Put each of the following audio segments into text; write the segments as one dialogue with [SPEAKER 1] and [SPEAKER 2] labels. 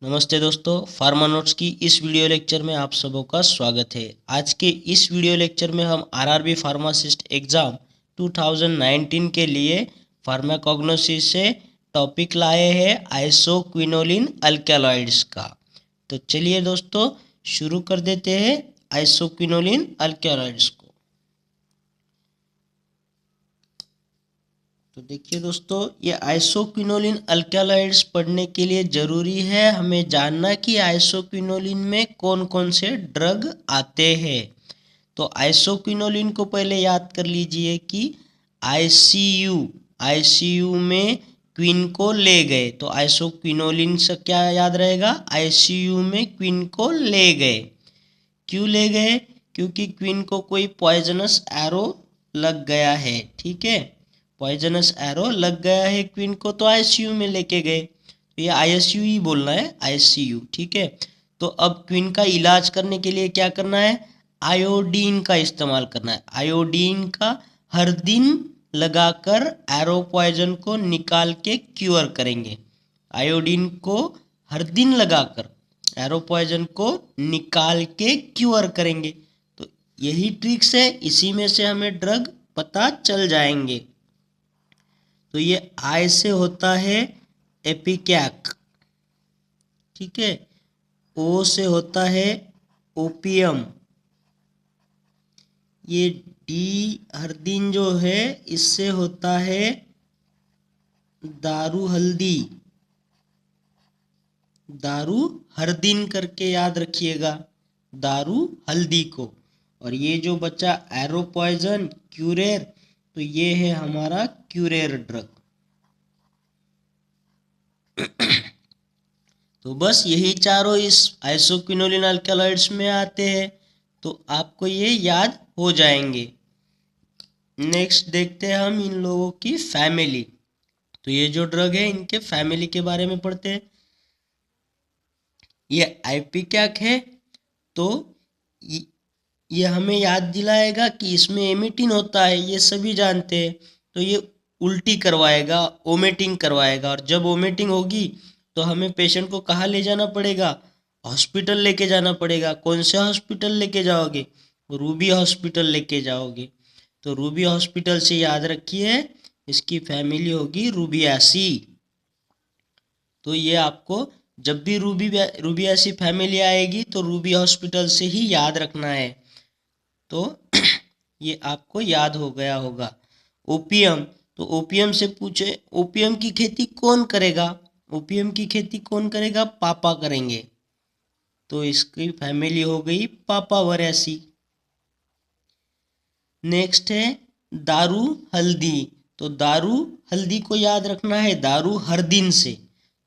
[SPEAKER 1] नमस्ते दोस्तों, pharma notes की इस वीडियो लेक्चर में आप सबों का स्वागत है। आज के इस वीडियो लेक्चर में हम आरआरबी फार्मासिस्ट एग्ज़ाम 2019 के लिए फार्माकोग्नोसिस से टॉपिक लाए हैं आइसोक्विनोलिन अल्कलॉइड्स का। तो चलिए दोस्तों शुरू कर देते हैं आइसोक्विनोलिन अल्कलॉइड्स को। तो देखिए दोस्तों, ये आइसोक्विनोलिन अल्कलॉइड्स पढ़ने के लिए ज़रूरी है हमें जानना कि आइसोक्विनोलिन में कौन कौन से ड्रग आते हैं। तो आइसोक्विनोलिन को पहले याद कर लीजिए कि आईसीयू में क्वीन को ले गए, तो आइसोक्विनोलिन से क्या याद रहेगा, आईसीयू में क्वीन को ले गए। क्यों ले गए? क्योंकि क्वीन को कोई पॉइजनस एरो लग गया है। ठीक है, पॉइजनस एरो लग गया है क्वीन को, तो आईसीयू में लेके गए। तो ये आईसीयू ही बोलना है, आईसीयू। ठीक है, तो अब क्वीन का इलाज करने के लिए क्या करना है, आयोडीन का इस्तेमाल करना है। आयोडीन का हर दिन लगाकर एरो पॉइजन को निकाल के क्योर करेंगे। आयोडीन को हर दिन लगाकर एरो पॉइजन को निकाल के क्योर करेंगे। तो यही ट्रिक्स है, इसी में से हमें ड्रग पता चल जाएंगे। तो ये आई से होता है एपिकैक। ठीक है, ओ से होता है ओपियम। ये डी हर दिन जो है इससे होता है दारू हल्दी। दारू हर दिन करके याद रखिएगा, दारू हल्दी को। और ये जो बचा एरो पॉइजन क्यूरेर, तो ये है हमारा क्यूरेर ड्रग। तो बस यही चारों इस आइसोक्विनोलिन अल्कलॉइड्स में आते हैं, तो आपको ये याद हो जाएंगे। नेक्स्ट देखते हैं हम इन लोगों की फैमिली। तो ये जो ड्रग है इनके फैमिली के बारे में पढ़ते हैं। ये आइपिकैक है, तो ये हमें याद दिलाएगा कि इसमें एमिटिन होता है, ये सभी जानते हैं। तो ये उल्टी करवाएगा, ओमेटिंग करवाएगा, और जब ओमेटिंग होगी तो हमें पेशेंट को कहाँ ले जाना पड़ेगा, हॉस्पिटल लेके जाना पड़ेगा। कौन से हॉस्पिटल लेके जाओगे, रूबी हॉस्पिटल लेके जाओगे। तो रूबी हॉस्पिटल से याद रखिए इसकी फैमिली होगी रूबियासी। तो ये आपको जब भी रूबियासी फैमिली आएगी तो रूबी हॉस्पिटल से ही याद रखना है। तो ये आपको याद हो गया होगा। ओपियम, तो ओपियम से पूछे ओपियम की खेती कौन करेगा, ओपियम की खेती कौन करेगा, पापा करेंगे। तो इसकी फैमिली हो गई पापा वरैसी। नेक्स्ट है दारू हल्दी। तो दारू हल्दी को याद रखना है दारू हर दिन से।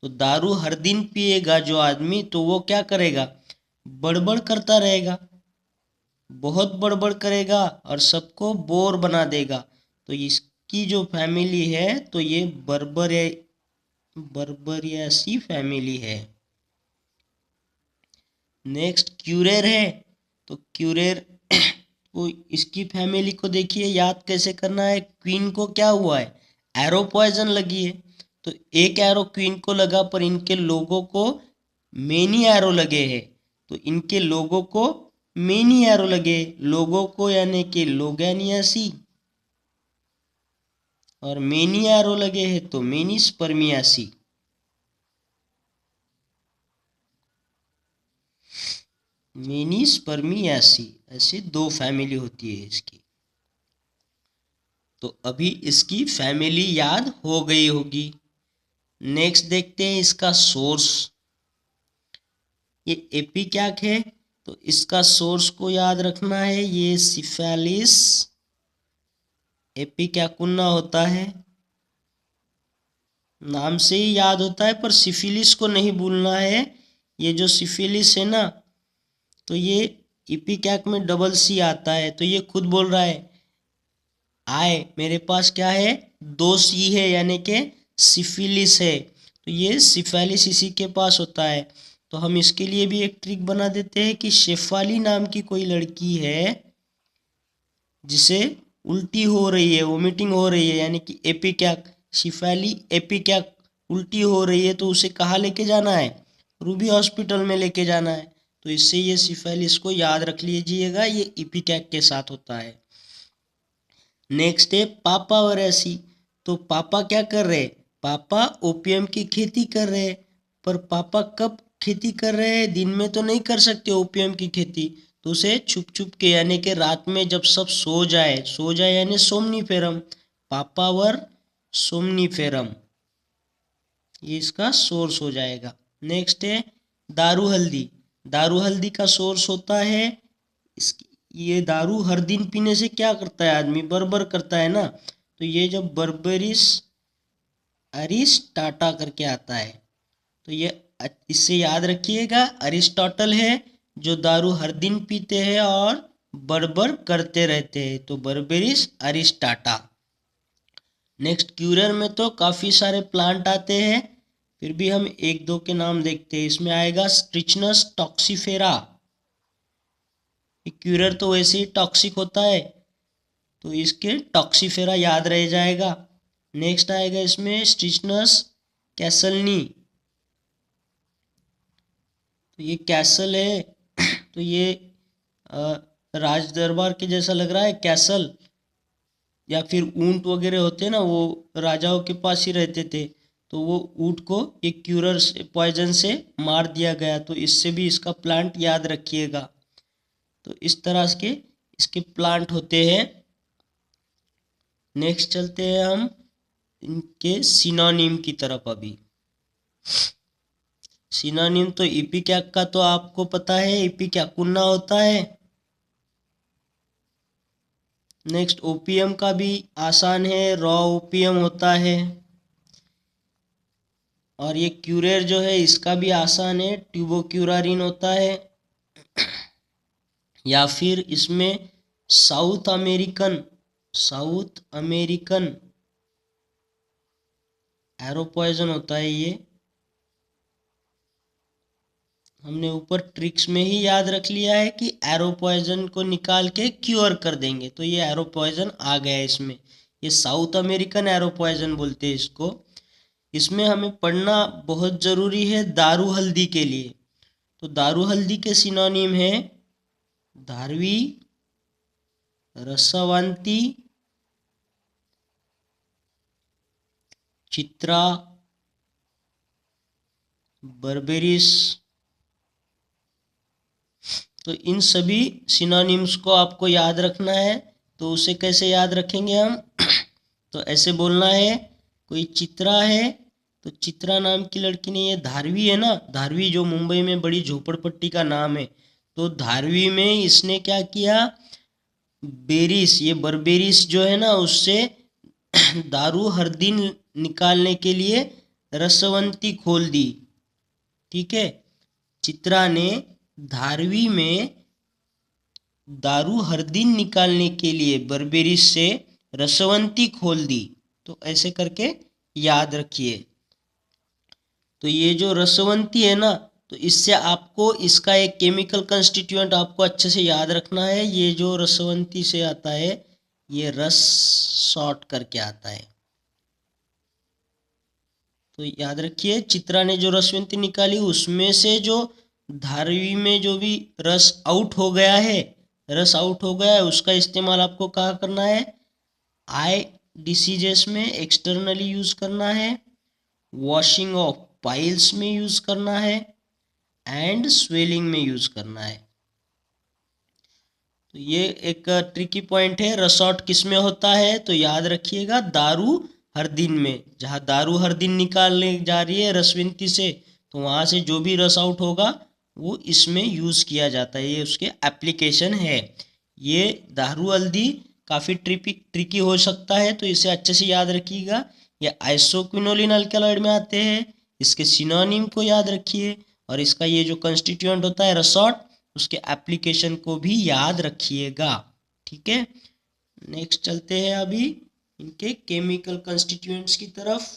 [SPEAKER 1] तो दारू हर दिन पिएगा जो आदमी, तो वो क्या करेगा, बड़बड़ करता रहेगा, बहुत बड़बड़ करेगा और सबको बोर बना देगा। तो इसकी जो फैमिली है तो ये बर्बरियासी फैमिली है। नेक्स्ट क्यूरेर है। तो क्यूरेर को इसकी फैमिली को देखिए याद कैसे करना है। क्वीन को क्या हुआ है, एरो पॉइजन लगी है। तो एक एरो क्वीन को लगा, पर इनके लोगों को मेनी एरो लगे हैं। तो इनके लोगों को मेनी एरो लगे, लोगों को यानी कि लोगैनियासी, और मेनी एरो लगे हैं तो मेनी स्पर्मियासी। मेनी स्पर्मियासी, ऐसे दो फैमिली होती है इसकी। तो अभी इसकी फैमिली याद हो गई होगी। नेक्स्ट देखते हैं इसका सोर्स। ये एपिकैक है, तो इसका सोर्स को याद रखना है, ये सिफेलिस एपिकैकुन्ना होता है। नाम से ही याद होता है, पर सिफिलिस को नहीं भूलना है। ये जो सिफिलिस है ना, तो ये एपिकैक में डबल सी आता है। तो ये खुद बोल रहा है आए मेरे पास क्या है, दो सी है, यानी कि सिफिलिस है। तो ये सिफेलिस इसी के पास होता है। तो हम इसके लिए भी एक ट्रिक बना देते हैं कि शेफाली नाम की कोई लड़की है जिसे उल्टी हो रही है, वोमिटिंग हो रही है, यानी कि एपिकैक, शेफाली एपिकैक उल्टी हो रही है, तो उसे कहाँ लेके जाना है, रूबी हॉस्पिटल में लेके जाना है। तो इससे ये सिफिलिस को याद रख लीजिएगा, ये इपिकैक के साथ होता है। नेक्स्ट है पापा वरेसी। तो पापा क्या कर रहे हैं, पापा ओपीएम की खेती कर रहे हैं। पर पापा कब खेती कर रहे हैं, दिन में तो नहीं कर सकते ओपीएम की खेती, तो उसे छुप छुप के यानी कि रात में जब सब सो जाए यानी सोमनीफेरम, पापावर सोमनीफेरम, ये इसका सोर्स हो जाएगा। नेक्स्ट है दारू हल्दी। दारू हल्दी का सोर्स होता है इस, ये दारू हर दिन पीने से क्या करता है, आदमी बर्बर करता है ना, तो ये जब बर्बरिस अरिस्टाटा करके आता है, तो ये इससे याद रखिएगा, अरिस्टोटल है जो दारू हर दिन पीते हैं और बर्बर करते रहते हैं, तो बर्बरिस अरिस्टाटा। नेक्स्ट क्यूरर में तो काफ़ी सारे प्लांट आते हैं, फिर भी हम एक दो के नाम देखते हैं। इसमें आएगा स्ट्रिचनस टॉक्सीफेरा, क्यूरर तो वैसे ही टॉक्सिक होता है, तो इसके टॉक्सीफेरा याद रह जाएगा। नेक्स्ट आएगा इसमें स्ट्रिचनस कैसलनी, तो ये कैसल है, तो ये राज दरबार के जैसा लग रहा है कैसल, या फिर ऊंट वगैरह होते हैं ना, वो राजाओं के पास ही रहते थे, तो वो ऊंट को एक क्यूरर से पॉइजन से मार दिया गया, तो इससे भी इसका प्लांट याद रखिएगा। तो इस तरह के इसके प्लांट होते हैं। नेक्स्ट चलते हैं हम इनके सिनोनिम की तरफ। अभी सिनोनिम तो इपिकैक का तो आपको पता है, इपिकैकुन्ना होता है। नेक्स्ट ओपीएम का भी आसान है, रॉ ओपीएम होता है। और ये क्यूरेर जो है इसका भी आसान है, ट्यूबोक्यूरारिन होता है। या फिर इसमें साउथ अमेरिकन एरो पॉइजन होता है। ये हमने ऊपर ट्रिक्स में ही याद रख लिया है कि एरो पॉइजन को निकाल के क्योर कर देंगे, तो ये एरो पॉइजन आ गया है इसमें। ये साउथ अमेरिकन एरो पॉइजन बोलते हैं इसको। इसमें हमें पढ़ना बहुत ज़रूरी है दारू हल्दी के लिए। तो दारू हल्दी के सिनोनिम है धारवी, रसवंती, चित्रा, बर्बेरिस। तो इन सभी सिनोनिम्स को आपको याद रखना है। तो उसे कैसे याद रखेंगे हम तो ऐसे बोलना है, कोई चित्रा है तो चित्रा नाम की लड़की ने, ये धारवी है ना, धारवी जो मुंबई में बड़ी झोपड़पट्टी का नाम है, तो धारवी में इसने क्या किया, बेरिस, ये बर्बेरिस जो है ना उससे दारू हर दिन निकालने के लिए रसवंती खोल दी। ठीक है, चित्रा ने धारवी में दारू हर दिन निकालने के लिए बर्बेरिस से रसवंती खोल दी। तो ऐसे करके याद रखिए। तो ये जो रसवंती है ना, तो इससे आपको इसका एक केमिकल कंस्टिट्यूएंट आपको अच्छे से याद रखना है। ये जो रसवंती से आता है ये रस शॉर्ट करके आता है। तो याद रखिए, चित्रा ने जो रसवंती निकाली उसमें से जो धारवी में जो भी रस आउट हो गया है उसका इस्तेमाल आपको कहाँ करना है, आई डिसीजेस में एक्सटर्नली यूज करना है, वॉशिंग ऑफ पाइल्स में यूज करना है, एंड स्वेलिंग में यूज करना है। तो ये एक ट्रिकी पॉइंट है, रसॉट किस में होता है, तो याद रखिएगा दारू हर दिन में। जहाँ दारू हर दिन निकालने जा रही है रसवंती से, तो वहाँ से जो भी रस आउट होगा वो इसमें यूज़ किया जाता है, ये उसके एप्लीकेशन है। ये दारू हल्दी काफ़ी ट्रिकी हो सकता है, तो इसे अच्छे से याद रखिएगा। ये आइसोक्विनोलिन अल्कलॉइड में आते हैं, इसके सिनोनिम को याद रखिए, और इसका ये जो कंस्टिट्यूएंट होता है रसॉट, उसके एप्लीकेशन को भी याद रखिएगा। ठीक है, नेक्स्ट चलते हैं अभी इनके केमिकल कंस्टिट्यूएंट्स की तरफ।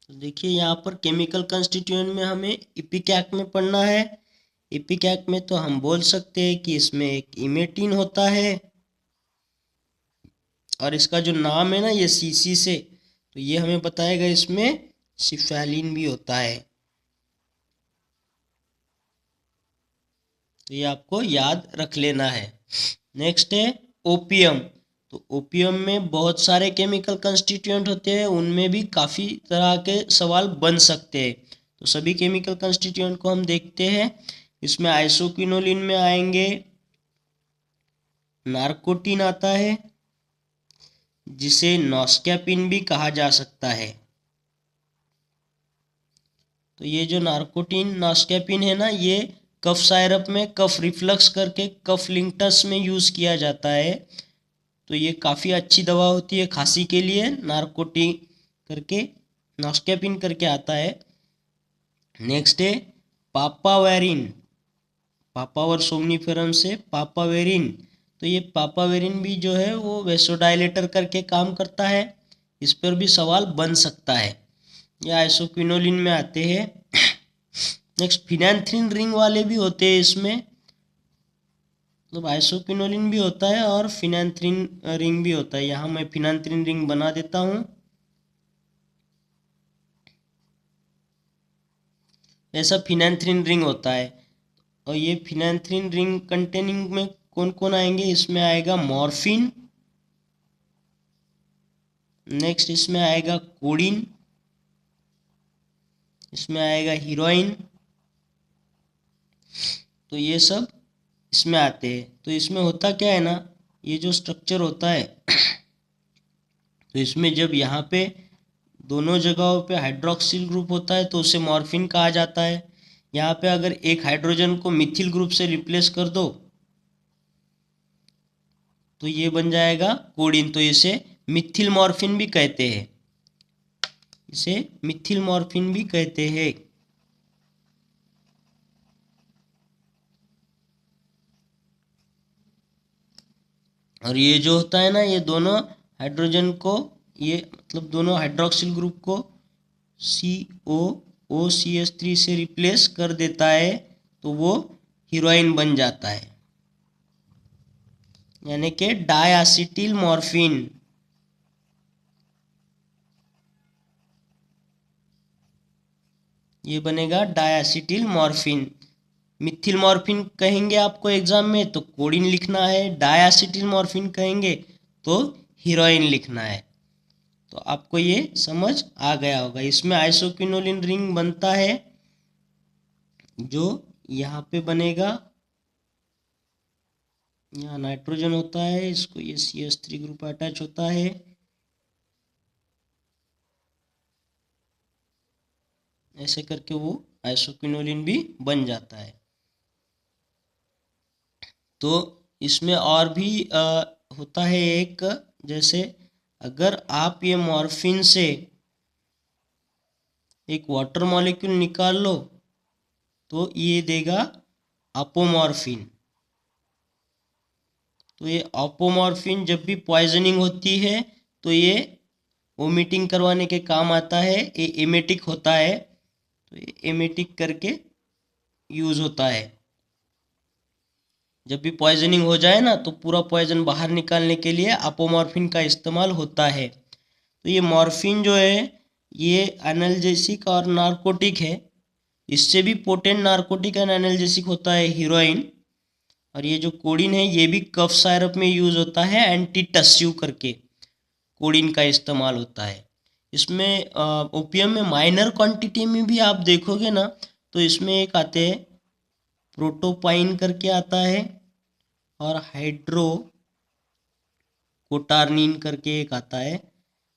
[SPEAKER 1] तो देखिए यहाँ पर केमिकल कंस्टिट्यूएंट में हमें इपिकैक में पढ़ना है। इपिकैक में तो हम बोल सकते हैं कि इसमें एक इमेटिन होता है, और इसका जो नाम है ना ये सीसी से, तो ये हमें बताएगा इसमें सिफेलिन भी होता है। तो ये आपको याद रख लेना है। नेक्स्ट है ओपियम। तो ओपियम में बहुत सारे केमिकल कंस्टिट्यूएंट होते हैं, उनमें भी काफ़ी तरह के सवाल बन सकते हैं। तो सभी केमिकल कंस्टिट्यूएंट को हम देखते हैं। इसमें आइसोक्विनोलिन में आएंगे नार्कोटिन आता है, जिसे नॉस्कैपिन भी कहा जा सकता है। तो ये जो नार्कोटिन नॉस्कैपिन है ना, ये कफ सायरप में कफ रिफ्लक्स करके कफ लिंक्टस में यूज़ किया जाता है। तो ये काफ़ी अच्छी दवा होती है खांसी के लिए। नार्कोटिन करके नॉस्कैपिन करके आता है। नेक्स्ट है पापावेरिन। पापावर सोमनीफेरम से पापावेरिन। तो ये पापावेरिन भी जो है वो वेसोडाइलेटर करके काम करता है। इस पर भी सवाल बन सकता है। ये आइसोक्विनोलिन में आते हैं। नेक्स्ट फिनांथ्रिन रिंग वाले भी होते हैं इसमें, मतलब आइसोक्विनोलिन भी होता है और फिनांथ्रिन रिंग भी होता है। यहाँ मैं फिनांथ्रिन रिंग बना देता हूँ। ऐसा फिनांथ्रिन रिंग होता है। और ये फिनांथ्रिन रिंग कंटेनिंग में कौन कौन आएंगे, इसमें आएगा मॉर्फिन, नेक्स्ट इसमें आएगा कोडीन, इसमें आएगा हीरोइन। तो ये सब इसमें आते हैं। तो इसमें होता क्या है ना, ये जो स्ट्रक्चर होता है तो इसमें जब यहाँ पे दोनों जगहों पे हाइड्रोक्सिल ग्रुप होता है तो उसे मॉर्फिन कहा जाता है। यहाँ पे अगर एक हाइड्रोजन को मिथिल ग्रुप से रिप्लेस कर दो तो ये बन जाएगा कोडीन। तो इसे मिथिल मॉर्फिन भी कहते हैं, इसे मिथिल मॉर्फिन भी कहते हैं। और ये जो होता है ना, ये दोनों हाइड्रोजन को, ये मतलब दोनों हाइड्रोक्सिल ग्रुप को COOCH3 से रिप्लेस कर देता है तो वो हीरोइन बन जाता है, यानी कि डायएसिटिल मॉर्फिन। ये बनेगा डायएसिटिल मॉर्फिन। मिथिल मॉर्फिन कहेंगे आपको एग्जाम में तो कोडीन लिखना है, डायएसिटिल मॉर्फिन कहेंगे तो हीरोइन लिखना है। तो आपको ये समझ आ गया होगा। इसमें आइसोक्विनोलिन रिंग बनता है जो यहाँ पे बनेगा, यहाँ नाइट्रोजन होता है, इसको ये CH3 ग्रुप अटैच होता है। ऐसे करके वो आइसोक्विनोलिन भी बन जाता है। तो इसमें और भी होता है एक, जैसे अगर आप ये मॉर्फिन से एक वाटर मॉलिक्यूल निकाल लो तो ये देगा अपोमॉर्फिन। तो ये अपोमॉर्फिन जब भी पॉइजनिंग होती है तो ये वोमिटिंग करवाने के काम आता है। ये एमेटिक होता है, तो ये एमेटिक करके यूज़ होता है। जब भी पॉइजनिंग हो जाए ना तो पूरा पॉइजन बाहर निकालने के लिए अपोमॉर्फिन का इस्तेमाल होता है। तो ये मॉर्फिन जो है ये एनाल्जेसिक और नार्कोटिक है। इससे भी पोटेंट नार्कोटिक एंड एनाल्जेसिक होता है हीरोइन। और ये जो कोडीन है ये भी कफ सायरप में यूज़ होता है, एंटी टस्यू करके कोडीन का इस्तेमाल होता है। इसमें ओपियम में माइनर क्वांटिटी में भी आप देखोगे ना तो इसमें एक आते हैं प्रोटोपाइन करके आता है और हाइड्रो कोटार्निन करके एक आता है।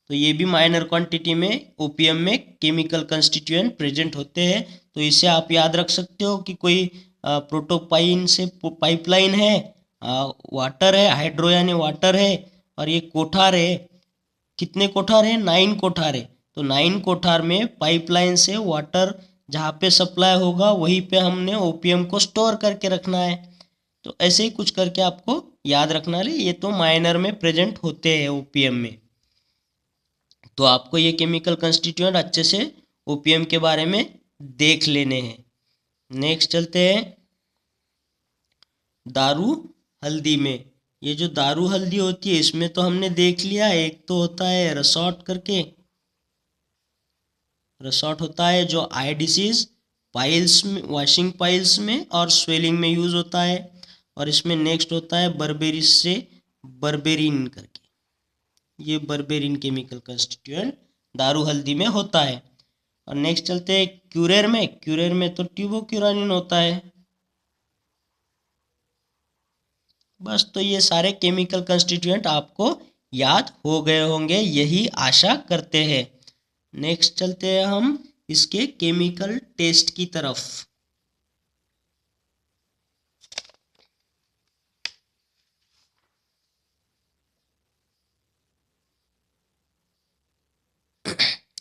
[SPEAKER 1] तो ये भी माइनर क्वांटिटी में ओपियम में केमिकल कंस्टिट्यूएंट प्रेजेंट होते हैं। तो इसे आप याद रख सकते हो कि कोई प्रोटोपाइन से पाइपलाइन है, वाटर है, हाइड्रो यानी वाटर है, और ये कोठार है। कितने कोठार है? 9 कोठार है। तो 9 कोठार में पाइपलाइन से वाटर जहाँ पे सप्लाई होगा वहीं पे हमने ओपियम को स्टोर करके रखना है। तो ऐसे ही कुछ करके आपको याद रखना है। ये तो माइनर में प्रेजेंट होते हैं ओपियम में। तो आपको ये केमिकल कंस्टिट्यूएंट अच्छे से ओपियम के बारे में देख लेने हैं। नेक्स्ट चलते हैं दारू हल्दी में। ये जो दारू हल्दी होती है इसमें तो हमने देख लिया, एक तो होता है रसॉट करके, रसॉट होता है जो आई डिसीज पाइल्स में, वॉशिंग पाइल्स में और स्वेलिंग में यूज होता है। और इसमें नेक्स्ट होता है बर्बेरिस से बर्बेरिन करके, ये बर्बेरिन केमिकल कंस्टिट्यूएंट दारू हल्दी में होता है। और नेक्स्ट चलते हैं क्यूरेर में, क्यूरेर में तो ट्यूबोक्यूरानिन होता है। बस, तो ये सारे केमिकल कंस्टिट्यूएंट आपको याद हो गए होंगे, यही आशा करते हैं। नेक्स्ट चलते हैं हम इसके केमिकल टेस्ट की तरफ।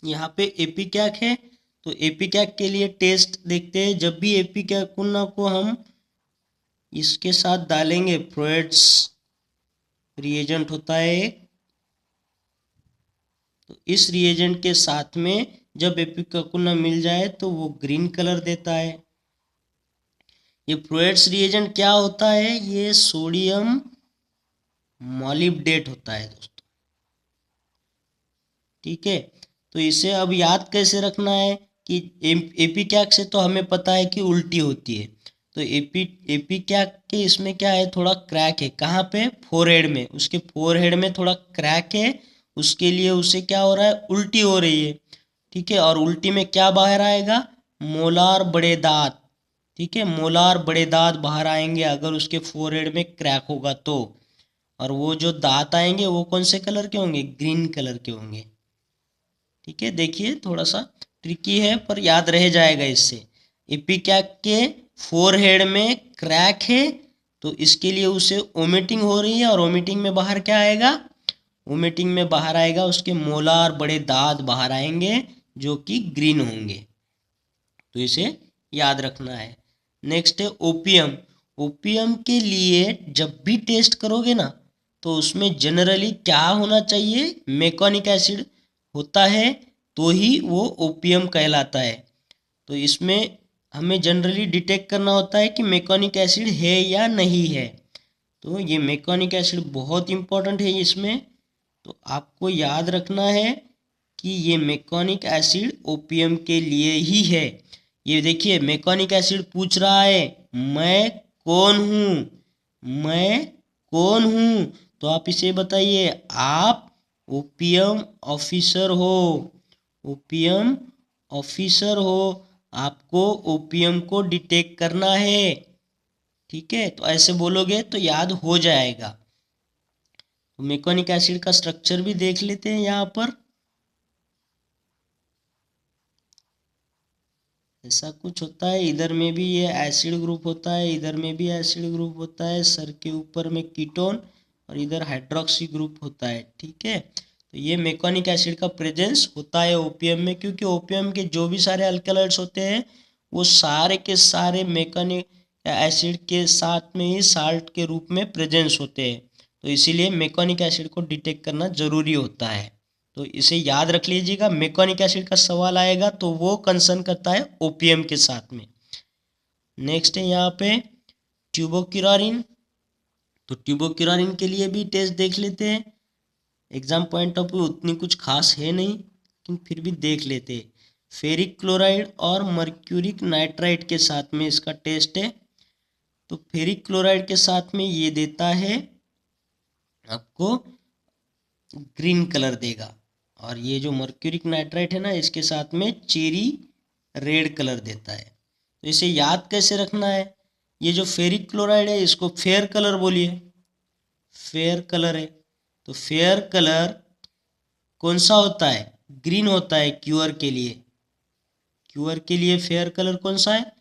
[SPEAKER 1] यहाँ पे एपिकैक है, तो एपिकैक के लिए टेस्ट देखते हैं। जब भी एपिकैकुना को हम इसके साथ डालेंगे, फ्रोएड्स रिएजेंट होता है एक, तो इस रिएजेंट के साथ में जब एपिकैकुना मिल जाए तो वो ग्रीन कलर देता है। ये फ्लोएड्स रिएजेंट क्या होता है? ये सोडियम मॉलिब्डेट होता है दोस्तों, ठीक है। तो इसे अब याद कैसे रखना है कि एपिकैक से तो हमें पता है कि उल्टी होती है, तो एपिकैक के इसमें क्या है, थोड़ा क्रैक है। कहाँ पे? फोरहेड में, उसके फोरहेड में थोड़ा क्रैक है, उसके लिए उसे क्या हो रहा है, उल्टी हो रही है, ठीक है। और उल्टी में क्या बाहर आएगा? मोलार बड़े दांत, ठीक है, मोलार बड़े दांत बाहर आएंगे अगर उसके फोरहेड में क्रैक होगा तो। और वो जो दांत आएंगे वो कौन से कलर के होंगे? ग्रीन कलर के होंगे, ठीक है। देखिए थोड़ा सा ट्रिकी है पर याद रह जाएगा इससे। एपिकैक के फोरहेड में क्रैक है तो इसके लिए उसे वोमिटिंग हो रही है, और वोमिटिंग में बाहर क्या आएगा? वोमिटिंग में बाहर आएगा उसके मोलार बड़े दांत बाहर आएंगे जो कि ग्रीन होंगे, तो इसे याद रखना है। नेक्स्ट है ओपियम। ओपियम के लिए जब भी टेस्ट करोगे ना तो उसमें जनरली क्या होना चाहिए? मैकोनिक एसिड होता है, तो ही वो ओपियम कहलाता है। तो इसमें हमें जनरली डिटेक्ट करना होता है कि मैकोनिक एसिड है या नहीं है। तो ये मैकोनिक एसिड बहुत इंपॉर्टेंट है इसमें, तो आपको याद रखना है कि ये मैकोनिक एसिड ओपियम के लिए ही है। ये देखिए मैकोनिक एसिड पूछ रहा है मैं कौन हूँ, मैं कौन हूँ, तो आप इसे बताइए आप ओपियम ऑफिसर हो, ओपियम ऑफिसर हो, आपको ओपियम को डिटेक्ट करना है, ठीक है। तो ऐसे बोलोगे तो याद हो जाएगा। तो मैकोनिक एसिड का स्ट्रक्चर भी देख लेते हैं यहाँ पर। ऐसा कुछ होता है, इधर में भी ये एसिड ग्रुप होता है, इधर में भी एसिड ग्रुप होता है, सर के ऊपर में कीटोन और इधर हाइड्रोक्सी ग्रुप होता है, ठीक है। तो ये मैकोनिक एसिड का प्रेजेंस होता है ओपियम में, क्योंकि ओपियम के जो भी सारे अल्कलॉइड्स होते हैं वो सारे के सारे मैकोनिक एसिड के साथ में ही साल्ट के रूप में प्रेजेंस होते हैं, तो इसीलिए मैकोनिक एसिड को डिटेक्ट करना ज़रूरी होता है। तो इसे याद रख लीजिएगा, मैकोनिक एसिड का सवाल आएगा तो वो कंसर्न करता है ओपियम के साथ में। नेक्स्ट है यहाँ पे ट्यूबोक्यूरारिन। तो ट्यूबोक्यूरारिन के लिए भी टेस्ट देख लेते हैं। एग्जाम पॉइंट ऑफ व्यू उतनी कुछ खास है नहीं, लेकिन फिर भी देख लेते हैं। फेरिक क्लोराइड और मर्क्यूरिक नाइट्राइड के साथ में इसका टेस्ट है। तो फेरिक क्लोराइड के साथ में ये देता है आपको ग्रीन कलर देगा, और ये जो मर्क्यूरिक नाइट्राइट है ना इसके साथ में चेरी रेड कलर देता है। तो इसे याद कैसे रखना है? ये जो फेरिक क्लोराइड है इसको फेयर कलर बोलिए, फेयर कलर है, तो फेयर कलर कौन सा होता है? ग्रीन होता है क्यूअर के लिए, क्यूअर के लिए फेयर कलर कौन सा है?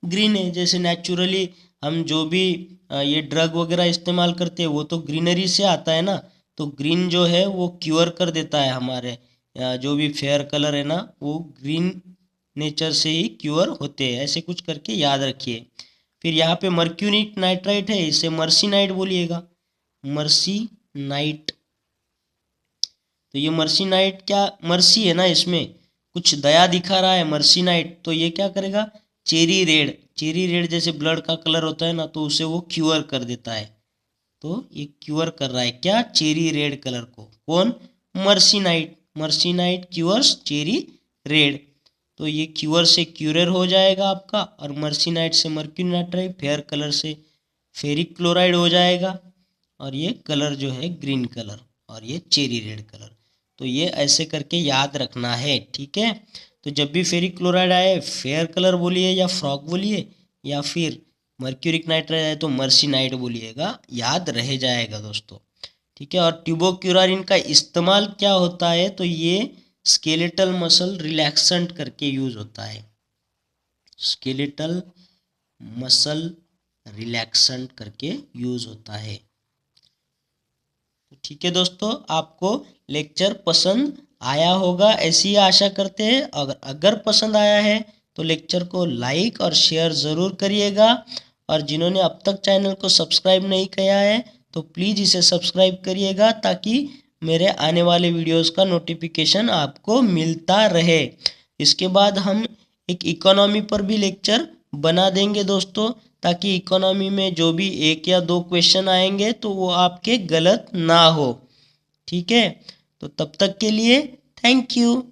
[SPEAKER 1] ग्रीन है। जैसे नेचुरली हम जो भी ये ड्रग वगैरह इस्तेमाल करते हैं वो तो ग्रीनरी से आता है ना, तो ग्रीन जो है वो क्योर कर देता है हमारे जो भी फेयर कलर है ना वो ग्रीन नेचर से ही क्योर होते हैं, ऐसे कुछ करके याद रखिए। फिर यहाँ पे मर्क्यूरी नाइट्राइट है, इसे मर्सी नाइट बोलिएगा, मर्सी नाइट। तो ये मर्सी नाइट क्या, मर्सी है ना इसमें कुछ दया दिखा रहा है मर्सी नाइट, तो ये क्या करेगा? चेरी रेड, चेरी रेड जैसे ब्लड का कलर होता है ना तो उसे वो क्योर कर देता है, तो ये क्यूअर कर रहा है क्या, चेरी रेड कलर को। कौन, मर्सीनाइट, मर्सीनाइट क्यूअर्स चेरी रेड। तो ये क्यूअर से क्यूरर हो जाएगा आपका, और मर्सीनाइट से मर्क्यूरी नाइट्राइड, फेयर कलर से फेरिक क्लोराइड हो जाएगा, और ये कलर जो है ग्रीन कलर, और ये चेरी रेड कलर। तो ये ऐसे करके याद रखना है, ठीक है। तो जब भी फेरिक क्लोराइड आए फेयर कलर बोलिए या फ्रॉग बोलिए, या फिर मर्क्यूरिक नाइट्राइड आए तो मर्सीनाइट बोलिएगा, याद रह जाएगा दोस्तों, ठीक है। और ट्यूबोक्यूरारिन का इस्तेमाल क्या होता है, तो ये स्केलेटल मसल रिलैक्सेंट करके यूज होता है, स्केलेटल मसल रिलैक्सेंट करके यूज होता है। ठीक है दोस्तों, आपको लेक्चर पसंद आया होगा ऐसी ही आशा करते हैं। अगर पसंद आया है तो लेक्चर को लाइक और शेयर ज़रूर करिएगा, और जिन्होंने अब तक चैनल को सब्सक्राइब नहीं किया है तो प्लीज़ इसे सब्सक्राइब करिएगा, ताकि मेरे आने वाले वीडियोस का नोटिफिकेशन आपको मिलता रहे। इसके बाद हम एक इकोनॉमी पर भी लेक्चर बना देंगे दोस्तों, ताकि इकोनॉमी में जो भी 1 या 2 क्वेश्चन आएंगे तो वो आपके गलत ना हो, ठीक है। तो तब तक के लिए थैंक यू।